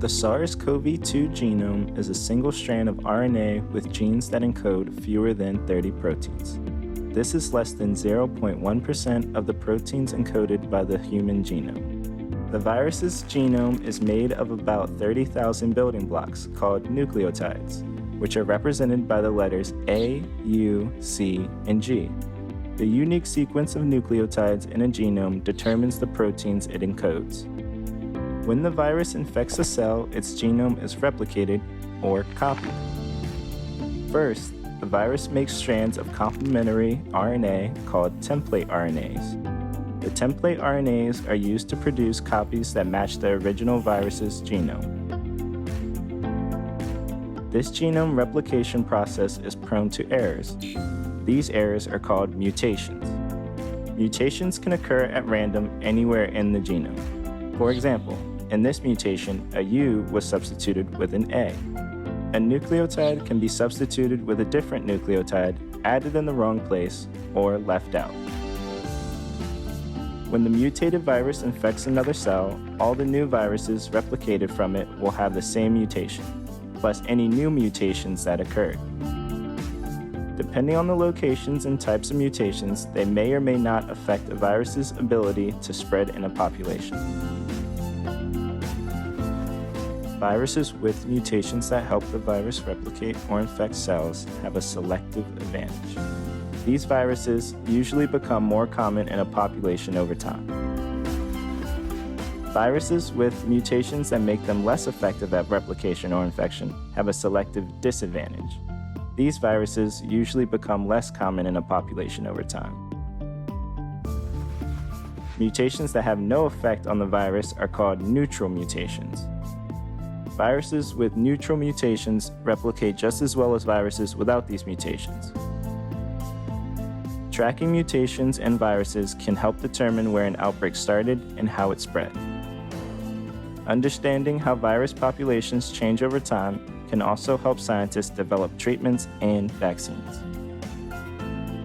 The SARS-CoV-2 genome is a single strand of RNA with genes that encode fewer than 30 proteins. This is less than 0.1% of the proteins encoded by the human genome. The virus's genome is made of about 30,000 building blocks called nucleotides, which are represented by the letters A, U, C, and G. The unique sequence of nucleotides in a genome determines the proteins it encodes. When the virus infects a cell, its genome is replicated, or copied. First, the virus makes strands of complementary RNA called template RNAs. The template RNAs are used to produce copies that match the original virus's genome. This genome replication process is prone to errors. These errors are called mutations. Mutations can occur at random anywhere in the genome. For example, in this mutation, a U was substituted with an A. A nucleotide can be substituted with a different nucleotide, added in the wrong place, or left out. When the mutated virus infects another cell, all the new viruses replicated from it will have the same mutation, plus any new mutations that occurred. Depending on the locations and types of mutations, they may or may not affect a virus's ability to spread in a population. Viruses with mutations that help the virus replicate or infect cells have a selective advantage. These viruses usually become more common in a population over time. Viruses with mutations that make them less effective at replication or infection have a selective disadvantage. These viruses usually become less common in a population over time. Mutations that have no effect on the virus are called neutral mutations. Viruses with neutral mutations replicate just as well as viruses without these mutations. Tracking mutations and viruses can help determine where an outbreak started and how it spread. Understanding how virus populations change over time can also help scientists develop treatments and vaccines.